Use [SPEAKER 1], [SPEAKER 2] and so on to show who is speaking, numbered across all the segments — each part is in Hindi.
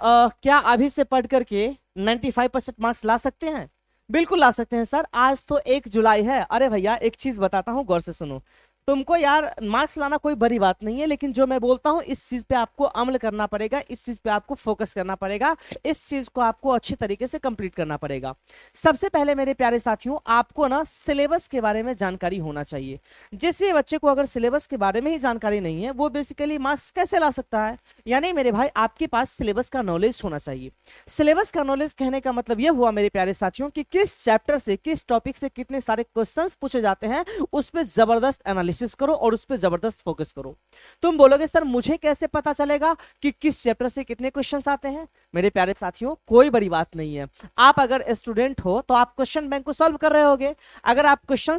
[SPEAKER 1] क्या अभी से पढ़ करके 95% मार्क्स ला सकते हैं? बिल्कुल ला सकते हैं सर। आज तो 1 जुलाई है। अरे भैया एक चीज बताता हूँ, गौर से सुनो। तुमको यार मार्क्स लाना कोई बड़ी बात नहीं है, लेकिन जो मैं बोलता हूँ इस चीज पे आपको अमल करना पड़ेगा, इस चीज पे आपको फोकस करना पड़ेगा, इस चीज को आपको अच्छी तरीके से कंप्लीट करना पड़ेगा। सबसे पहले मेरे प्यारे साथियों, आपको ना सिलेबस के बारे में जानकारी होना चाहिए। जिस बच्चे को अगर सिलेबस के बारे में ही जानकारी नहीं है, वो बेसिकली मार्क्स कैसे ला सकता है? यानी मेरे भाई आपके पास सिलेबस का नॉलेज होना चाहिए। सिलेबस का नॉलेज कहने का मतलब यह हुआ मेरे प्यारे साथियों कि किस चैप्टर से, किस टॉपिक से कितने सारे क्वेश्चंस पूछे जाते हैं, उस पर जबरदस्त एनालिसिस करो और उस पर जबरदस्त फोकस करो। तुम बोलोगे सर मुझे कैसे पता चलेगा कि किस चैप्टर से कितने क्वेश्चंस आते हैं? मेरे प्यारे साथियों कोई बड़ी बात नहीं है। आप अगर स्टूडेंट हो तो आप क्वेश्चन बैंक को सॉल्व कर रहे होगे। अगर आप क्वेश्चन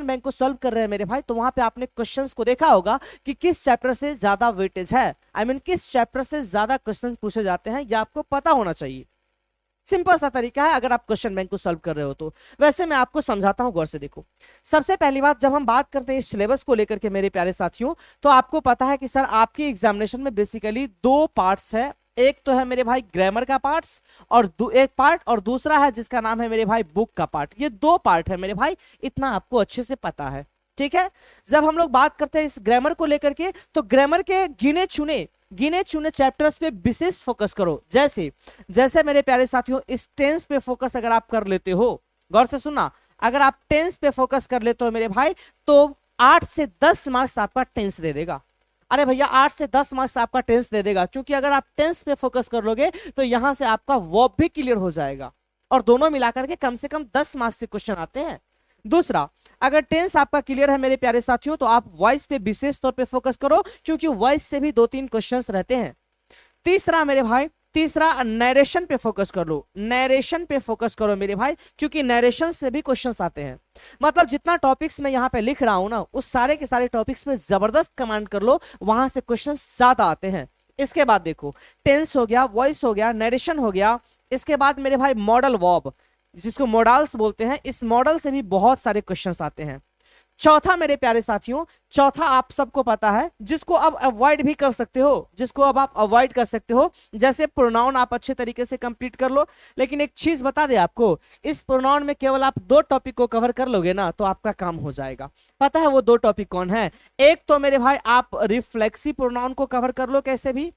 [SPEAKER 1] बैंक को सॉल्व कर रहे हैं मेरे भाई, तो वहां पे आपने क्वेश्चंस को देखा होगा कि किस चैप्टर से ज्यादा वेटेज है, किस चैप्टर से ज्यादा क्वेश्चन पूछे जाते हैं, यह आपको पता होना चाहिए। सिंपल सा तरीका है अगर आप क्वेश्चन बैंक को सॉल्व कर रहे हो तो। वैसे मैं आपको समझाता हूं, गौर से देखो। सबसे पहली बात, जब हम बात करते हैं इस सिलेबस को लेकर के मेरे प्यारे साथियों, तो आपको पता है कि सर आपके एग्जामिनेशन में बेसिकली 2 पार्ट्स है। एक तो है मेरे भाई ग्रामर का पार्ट्स और एक पार्ट, और दूसरा है जिसका नाम है मेरे भाई बुक का पार्ट। ये 2 पार्ट है मेरे भाई, इतना आपको अच्छे से पता है, ठीक है। जब हम लोग बात करते हैं इस ग्रामर को लेकर के, तो ग्रामर के गिने चुने चैप्टर्स पे विशेष फोकस करो। जैसे जैसे मेरे प्यारे साथियों इस टेंस पे फोकस अगर आप कर लेते हो, गौर से सुनना, अगर आप टेंस पे फोकस कर लेते हो मेरे भाई, तो 8 से 10 मार्क्स आपका टेंस दे देगा। अरे भैया 8 से 10 मार्क्स आपका टेंस दे देगा, क्योंकि अगर आप टेंस पे फोकस कर लोगे तो यहां से आपका वर्ब भी क्लियर हो जाएगा, और दोनों मिलाकर के कम से कम 10 मार्क्स के क्वेश्चन आते हैं। दूसरा, अगर टेंस आपका क्लियर है मेरे प्यारे साथियों, तो आप वॉइस पे विशेष तौर पे फोकस करो, क्योंकि वॉइस से भी 2-3 क्वेश्चंस रहते हैं। तीसरा मेरे भाई, नरेशन पे फोकस कर लो। नरेशन पे फोकस करो मेरे भाई, क्योंकि नरेशन से भी क्वेश्चंस आते हैं। मतलब जितना टॉपिक्स मैं यहाँ पे लिख रहा हूं ना, उस सारे के सारे टॉपिक्स पे जबरदस्त कमांड कर लो, वहां से क्वेश्चंस ज्यादा आते हैं। इसके बाद देखो, टेंस हो गया, वॉइस हो गया, नरेशन हो गया। इसके बाद मेरे भाई मॉडल वर्ब, जिसको मॉडल्स बोलते हैं, इस मॉडल से भी बहुत सारे क्वेश्चंस आते हैं। चौथा मेरे प्यारे साथियों, चौथा आप सबको पता है, जिसको अब अवॉइड भी कर सकते हो, जिसको अब आप अवॉइड कर सकते हो, जैसे प्रोनाउन आप अच्छे तरीके से कंप्लीट कर लो। लेकिन एक चीज बता दे आपको, इस प्रोनाउन में केवल आप 2 टॉपिक को कवर कर लोगे ना, तो आपका काम हो जाएगा। पता है वो 2 टॉपिक कौन है? एक तो मेरे भाई आप रिफ्लेक्सिव प्रोनाउन को कवर कर लो, कैसे भी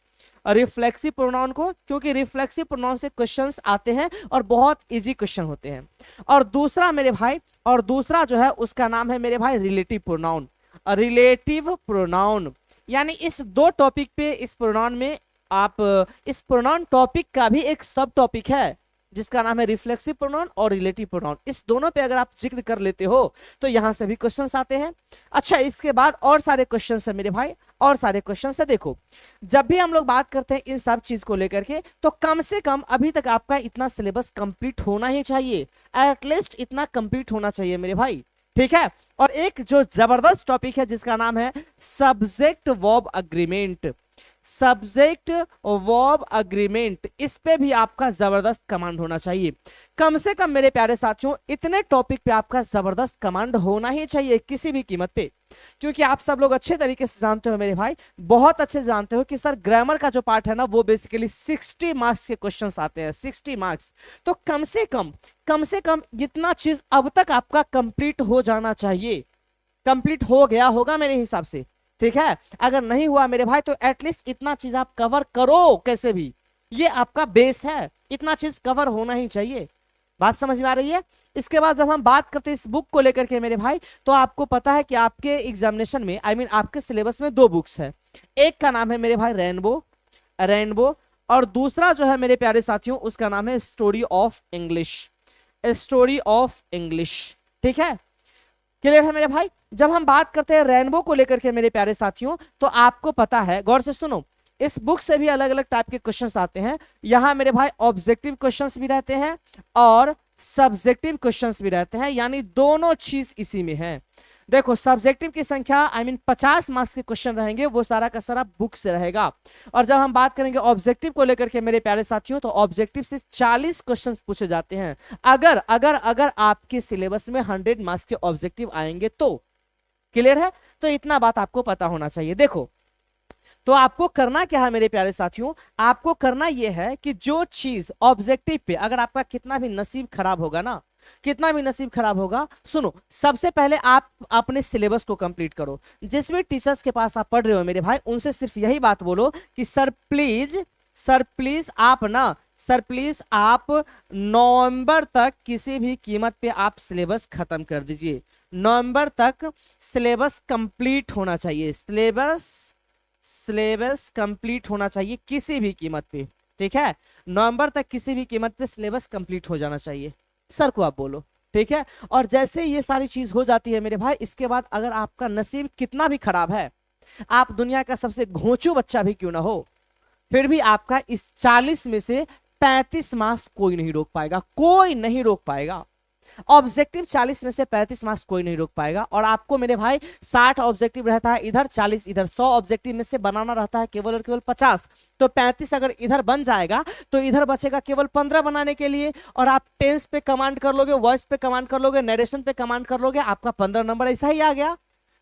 [SPEAKER 1] रिफ्लेक्सिव प्रोनाउन को, क्योंकि रिफ्लेक्सिव प्रोनाउन से क्वेश्चंस आते हैं और बहुत इजी क्वेश्चन होते हैं। और दूसरा मेरे भाई, और दूसरा जो है उसका नाम है मेरे भाई रिलेटिव प्रोनाउन। रिलेटिव प्रोनाउन, यानी इस 2 टॉपिक पे, इस प्रोनाउन में आप, इस प्रोनाउन टॉपिक का भी एक सब टॉपिक है जिसका नाम है रिफ्लेक्सिव प्रोनाउन और रिलेटिव प्रोनाउन। इस दोनों पे अगर आप जिक्र कर लेते हो तो यहां से भी क्वेश्चंस आते हैं। अच्छा, इसके बाद और सारे क्वेश्चंस है मेरे भाई, और सारे क्वेश्चंस है। देखो, जब भी हम लोग बात करते हैं इन सब चीज को लेकर के, तो कम से कम अभी तक आपका इतना सिलेबस कंप्लीट होना ही चाहिए, एटलीस्ट इतना कंप्लीट होना चाहिए मेरे भाई, ठीक है। और एक जो जबरदस्त टॉपिक है जिसका नाम है subject verb agreement, subject verb agreement, इस पे भी आपका जबरदस्त कमांड होना चाहिए। कम से कम मेरे प्यारे साथियों इतने टॉपिक पे आपका जबरदस्त कमांड होना ही चाहिए किसी भी कीमत पे, क्योंकि आप सब लोग अच्छे तरीके से जानते हो मेरे भाई, बहुत अच्छे से जानते हो कि सर ग्रामर का जो पार्ट है ना, वो बेसिकली 60 मार्क्स के क्वेश्चंस आते हैं, 60 मार्क्स। तो कम से कम इतना चीज अब तक आपका कंप्लीट हो जाना चाहिए। कंप्लीट हो गया होगा मेरे हिसाब से, ठीक है। अगर नहीं हुआ मेरे भाई, तो एटलीस्ट इतना चीज आप कवर करो कैसे भी, ये आपका बेस है, इतना चीज कवर होना ही चाहिए। बात समझ में आ रही है? इसके बाद जब हम बात करते हैं इस बुक को लेकर के मेरे भाई, तो आपको पता है कि आपके एग्जामिनेशन में, आपके सिलेबस में 2 बुक्स है। एक का नाम है मेरे भाई रेनबो, और दूसरा जो है मेरे प्यारे साथियों उसका नाम है स्टोरी ऑफ इंग्लिश, ठीक है। क्लियर है मेरे भाई? जब हम बात करते हैं रेनबो को लेकर के मेरे प्यारे साथियों, तो आपको पता है, गौर से सुनो, इस बुक से भी अलग अलग टाइप के क्वेश्चंस आते हैं। यहां मेरे भाई ऑब्जेक्टिव क्वेश्चंस भी रहते हैं और सब्जेक्टिव क्वेश्चंस भी रहते हैं, यानी दोनों चीज इसी में है। देखो, सब्जेक्टिव की संख्या 50 मार्क्स के क्वेश्चन रहेंगे, वो सारा का सारा बुक से रहेगा। और जब हम बात करेंगे ऑब्जेक्टिव को लेकर के मेरे प्यारे साथियों, तो ऑब्जेक्टिव से 40 क्वेश्चन पूछे जाते हैं, अगर अगर अगर आपके सिलेबस में 100 मार्क्स के ऑब्जेक्टिव आएंगे तो। क्लियर है? तो इतना बात आपको पता होना चाहिए। देखो, तो आपको करना क्या है मेरे प्यारे साथियों, आपको करना यह है कि जो चीज ऑब्जेक्टिव पे अगर आपका कितना भी नसीब खराब होगा ना, कितना भी नसीब खराब होगा, सुनो, सबसे पहले आप अपने सिलेबस को कंप्लीट करो। जिस भी टीचर्स के पास आप पढ़ रहे हो मेरे भाई, उनसे सिर्फ यही बात बोलो कि सर प्लीज, सर प्लीज आप ना, सर प्लीज आप नवंबर तक किसी भी कीमत पे आप सिलेबस खत्म कर दीजिए। नवंबर तक सिलेबस कंप्लीट होना चाहिए, सिलेबस कंप्लीट होना चाहिए किसी भी कीमत पे, ठीक है। नवंबर तक किसी भी कीमत पे सिलेबस कंप्लीट हो जाना चाहिए, सर को आप बोलो, ठीक है। और जैसे ये सारी चीज हो जाती है मेरे भाई, इसके बाद अगर आपका नसीब कितना भी खराब है, आप दुनिया का सबसे घोंचू बच्चा भी क्यों ना हो, फिर भी आपका इस 40 में से 35 मार्क्स कोई नहीं रोक पाएगा, कोई नहीं रोक पाएगा। ऑब्जेक्टिव 40 में से 35 मार्क्स कोई नहीं रोक पाएगा। और आपको मेरे भाई 60 ऑब्जेक्टिव रहता है इधर, 40 इधर, 100 ऑब्जेक्टिव में से बनाना रहता है केवल और केवल 50। तो 35 अगर इधर बन जाएगा तो इधर बचेगा केवल 15 बनाने के लिए। और आप टेंस पे कमांड कर लोगे, वॉइस पे कमांड कर लोगे, नरेशन पे कमांड कर लोगे, आपका 15 नंबर ऐसा ही आ गया।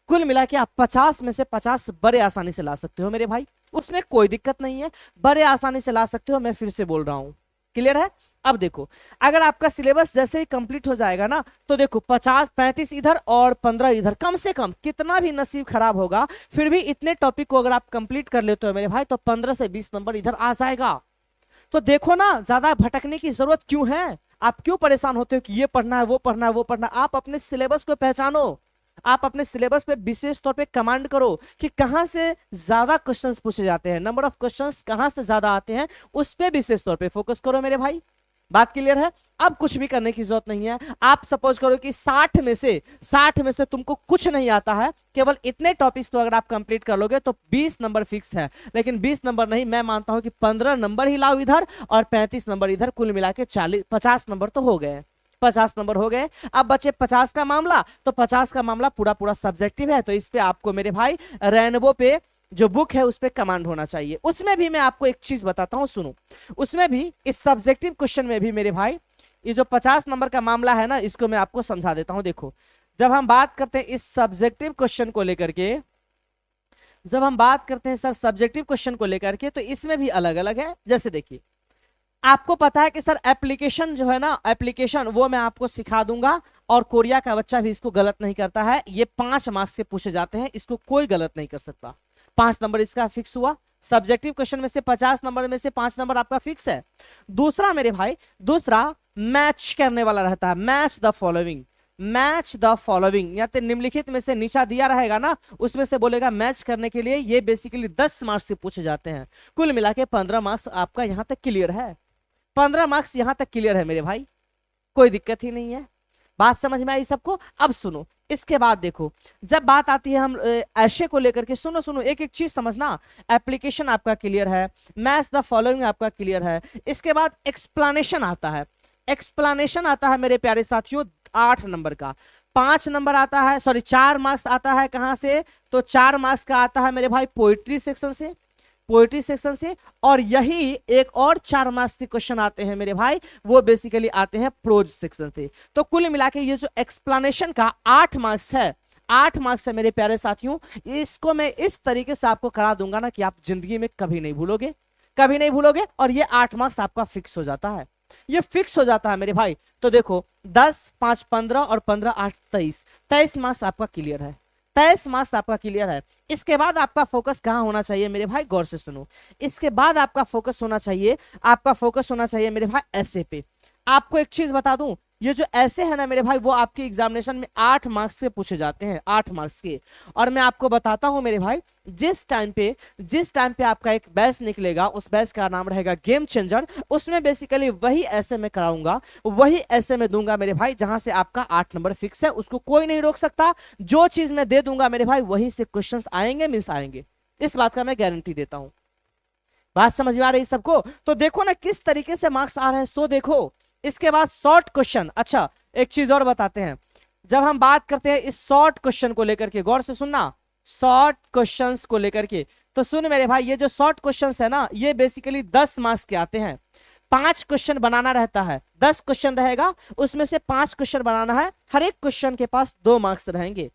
[SPEAKER 1] कुल मिला के आप 50 में से 50 बड़े आसानी से ला सकते हो मेरे भाई, उसमें कोई दिक्कत नहीं है, बड़े आसानी से ला सकते हो। मैं फिर से बोल रहा हूं, क्लियर है। अब देखो, अगर आपका सिलेबस जैसे ही कंप्लीट हो जाएगा ना, तो देखो 50 35 इधर और 15 इधर, कम से कम कितना भी नसीब खराब होगा फिर भी इतने टॉपिक को अगर आप कंप्लीट कर लेते हो मेरे भाई, तो 15 से 20 नंबर इधर आ जाएगा। तो देखो ना, ज्यादा भटकने की जरूरत क्यों है, आप क्यों परेशान होते हो कि ये पढ़ना है, वो पढ़ना है, वो पढ़ना है। आप अपने सिलेबस को पहचानो, आप अपने सिलेबस पे विशेष तौर पे कमांड करो कि कहां से ज्यादा क्वेश्चंस पूछे जाते हैं, नंबर ऑफ क्वेश्चंस कहां से ज्यादा आते हैं, उस पे विशेष तौर पे फोकस करो मेरे भाई। बात क्लियर है। अब कुछ भी करने की जरूरत नहीं है। आप सपोज करो कि 60 में से तुमको कुछ नहीं आता है, केवल इतने टॉपिक्स तो अगर आप कंप्लीट कर लोगे तो 20 नंबर फिक्स है। लेकिन 20 नंबर नहीं, मैं मानता हूं कि 15 नंबर ही लाओ इधर और 35 नंबर इधर, कुल मिला के 50 नंबर तो हो गए, 50 नंबर हो गए। अब बचे 50 का मामला, तो 50 का मामला पूरा पूरा सब्जेक्टिव है, तो इस पे आपको मेरे भाई रेनबो पे जो बुक है उस पे कमांड होना चाहिए। उसमें भी मैं आपको एक चीज बताता हूं, सुनो, उसमें भी इस सब्जेक्टिव क्वेश्चन में भी मेरे भाई ये जो 50 नंबर का मामला है ना, इसको मैं आपको समझा देता हूं। देखो, जब हम बात करते हैं इस सब्जेक्टिव क्वेश्चन को लेकर के, जब हम बात करते हैं सर सब्जेक्टिव क्वेश्चन को लेकर के, तो इसमें भी अलग अलग है। जैसे देखिए, आपको पता है कि सर एप्लीकेशन जो है ना, एप्लीकेशन वो मैं आपको सिखा दूंगा, और कोरिया का बच्चा भी इसको गलत नहीं करता है। ये 5 मार्क्स से पूछे जाते हैं, इसको कोई गलत नहीं कर सकता। 5 नंबर इसका फिक्स हुआ। सब्जेक्टिव क्वेश्चन में से 50 नंबर में से 5 नंबर आपका फिक्स है। दूसरा मेरे भाई, दूसरा मैच करने वाला रहता है, match the following, match the following, या तो निम्नलिखित में से नीचा दिया रहेगा ना, उसमें से बोलेगा मैच करने के लिए। ये बेसिकली 10 मार्क्स से पूछे जाते हैं। कुल मिला के 15 मार्क्स आपका यहां तक क्लियर है, 15 मार्क्स यहां तक क्लियर है मेरे भाई, कोई दिक्कत ही नहीं है। बात समझ में आई सबको। अब सुनो, इसके बाद देखो, जब बात आती है हम ऐसे को लेकर के, सुनो सुनो, एक एक चीज समझना। एप्लीकेशन आपका क्लियर है, मैच द फॉलोइंग आपका क्लियर है। इसके बाद एक्सप्लेनेशन आता है, एक्सप्लेनेशन आता है मेरे प्यारे साथियों 8 नंबर का। 5 नंबर आता है, सॉरी 4 मार्क्स आता है कहां से, तो 4 मार्क्स का आता है मेरे भाई पोइट्री सेक्शन से, पोइट्री सेक्शन से। और यही एक और 4 मार्क्स के क्वेश्चन आते हैं मेरे भाई, वो बेसिकली आते हैं प्रोज सेक्शन से। तो कुल मिला के ये जो एक्सप्लेनेशन का 8 मार्क्स है, 8 मार्क्स है मेरे प्यारे साथियों, इसको मैं इस तरीके से आपको करा दूंगा ना कि आप जिंदगी में कभी नहीं भूलोगे, कभी नहीं भूलोगे। और ये 8 मार्क्स आपका फिक्स हो जाता है, ये फिक्स हो जाता है मेरे भाई। तो देखो 10 5 15 और 15 8 23, 23 मार्क्स आपका क्लियर है, 23 मार्क्स आपका क्लियर है। इसके बाद आपका फोकस कहां होना चाहिए मेरे भाई, गौर से सुनो। इसके बाद आपका फोकस होना चाहिए, आपका फोकस होना चाहिए मेरे भाई ऐसे पे। आपको एक चीज बता दूं, ये जो ऐसे है ना मेरे भाई, वो आपके एग्जामिनेशन में 8 मार्क्स के पूछे जाते हैं, 8 मार्क्स के। और मैं आपको बताता हूं मेरे भाई, जिस टाइम पे आपका एक बैच निकलेगा, उस बैच का नाम रहेगा गेम चेंजर। उसमें बेसिकली वही ऐसे में कराऊंगा, वही ऐसे में दूंगा मेरे भाई, जहां से आपका 8 नंबर फिक्स है, उसको कोई नहीं रोक सकता। जो चीज मैं दे दूंगा मेरे भाई, वहीं से क्वेश्चंस आएंगे, मिस आएंगे, इस बात का मैं गारंटी देता हूं। बात समझ में आ रही सबको। तो देखो ना किस तरीके से मार्क्स आ रहे हैं, तो देखो। इसके बाद शॉर्ट क्वेश्चन। अच्छा, एक चीज और बताते हैं, जब हम बात करते हैं इस शॉर्ट क्वेश्चन को लेकर के, गौर से सुनना, शॉर्ट क्वेश्चंस को लेकर के, तो सुन मेरे भाई, ये जो शॉर्ट क्वेश्चंस है ना, ये बेसिकली 10 मार्क्स के आते हैं। 5 क्वेश्चन बनाना रहता है, 10 क्वेश्चन रहेगा, उसमें से 5 क्वेश्चन बनाना है। हर एक क्वेश्चन के पास 2 मार्क्स रहेंगे,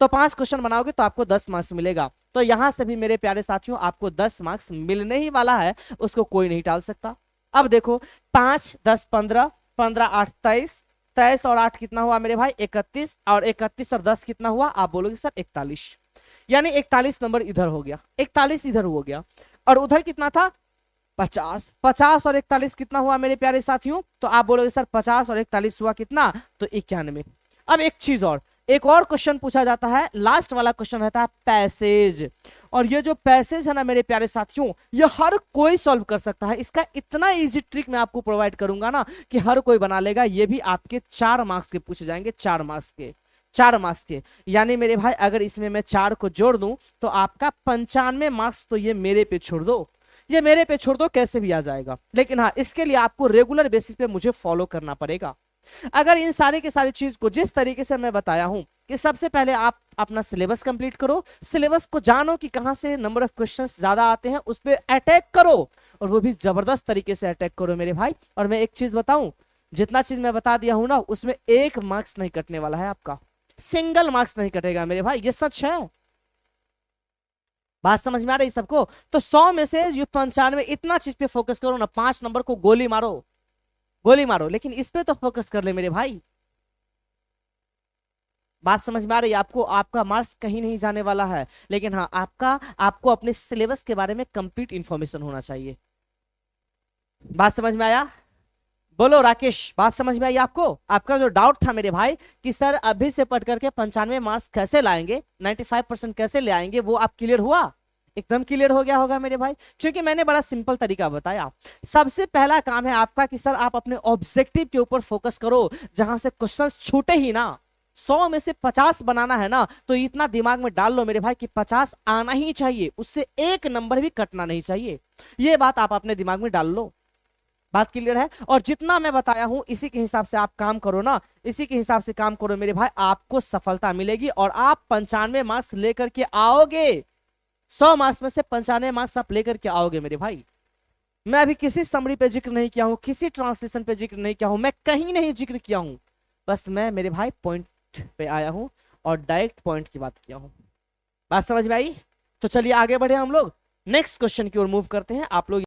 [SPEAKER 1] तो 5 क्वेश्चन बनाओगे तो आपको 10 मार्क्स मिलेगा। तो यहां से भी मेरे प्यारे साथियों आपको 10 मार्क्स मिलने ही वाला है, उसको कोई नहीं टाल सकता। अब देखो 5 10 15, 15 8 23, 23 और 8 कितना हुआ मेरे भाई 31, और 31 और 10 कितना हुआ, आप बोलोगे सर 41, यानी 41 नंबर इधर हो गया, 41 इधर हो गया, और उधर कितना था 50, 50 और 41 कितना हुआ मेरे प्यारे साथियों, तो आप बोलोगे सर 50 और 41 हुआ कितना, तो 91। अब एक चीज और, एक और क्वेश्चन पूछा जाता है, लास्ट वाला क्वेश्चन रहता है पैसेज, और ये जो पैसेज है ना मेरे प्यारे साथियों, ये हर कोई सॉल्व कर सकता है। इसका इतना इजी ट्रिक मैं आपको प्रोवाइड करूंगा ना कि हर कोई बना लेगा। ये भी आपके 4 मार्क्स के पूछे जाएंगे, 4 मार्क्स के, 4 मार्क्स के, यानी मेरे भाई अगर इसमें मैं 4 को जोड़ दूं तो आपका 95 मार्क्स तो ये मेरे पे छोड़ दो, ये मेरे पे छोड़ दो, कैसे भी आ जाएगा। लेकिन हाँ, इसके लिए आपको रेगुलर बेसिस पे मुझे फॉलो करना पड़ेगा। अगर इन सारी की सारी चीज को जिस तरीके से मैं बताया हूं कि सबसे पहले आप अपना सिलेबस कंप्लीट करो, सिलेबस को जानो कि कहां से नंबर ऑफ क्वेश्चंस ज्यादा आते हैं, उस पर अटैक करो, और वो भी जबरदस्त तरीके से अटैक करो मेरे भाई। और मैं एक चीज बताऊं, जितना चीज मैं बता दिया हूं ना, उसमें 1 मार्क्स नहीं कटने वाला है आपका, सिंगल मार्क्स नहीं कटेगा मेरे भाई, ये सच है। बात समझ में आ रही सबको? तो 100 में से ये 95, इतना चीज पे फोकस करो ना, 5 नंबर को गोली मारो, गोली मारो, लेकिन इस पे तो फोकस कर ले मेरे भाई। बात समझ में आ रही है आपको? आपका मार्क्स कहीं नहीं जाने वाला है, लेकिन हाँ आपको अपने सिलेबस के बारे में कंप्लीट इंफॉर्मेशन होना चाहिए। बात समझ में आया? बोलो राकेश, बात समझ में आई आपको? आपका जो डाउट था मेरे भाई कि सर अभी से पढ़ करके 95 मार्क्स कैसे लाएंगे, 95% कैसे ले आएंगे, वो आप क्लियर हुआ? एकदम क्लियर हो गया होगा मेरे भाई, क्योंकि मैंने बड़ा सिंपल तरीका बताया। सबसे पहला काम है आपका कि सर आप अपने ऑब्जेक्टिव के ऊपर फोकस करो, जहां से क्वेश्चन छूटे ही ना। 100 में से 50 बनाना है ना, तो इतना दिमाग में डाल लो मेरे भाई कि 50 आना ही चाहिए, उससे 1 नंबर भी कटना नहीं चाहिए। ये बात आप अपने दिमाग में डाल लो। बात क्लियर है? और जितना मैं बताया हूं इसी के हिसाब से आप काम करो ना, इसी के हिसाब से काम करो मेरे भाई, आपको सफलता मिलेगी और आप 95 मार्क्स लेकर के आओगे। 100 मार्क्स में से 95 मार्क्स आप लेकर के आओगे मेरे भाई। मैं अभी किसी समरी पे जिक्र नहीं किया हूं, किसी ट्रांसलेशन पे जिक्र नहीं किया हूं, मैं कहीं नहीं जिक्र किया हूं, बस मैं मेरे भाई पॉइंट पे आया हूं और डायरेक्ट पॉइंट की बात किया हूं। बात समझ में आई? तो चलिए आगे बढ़े हम लोग, नेक्स्ट क्वेश्चन की ओर मूव करते हैं। आप लोग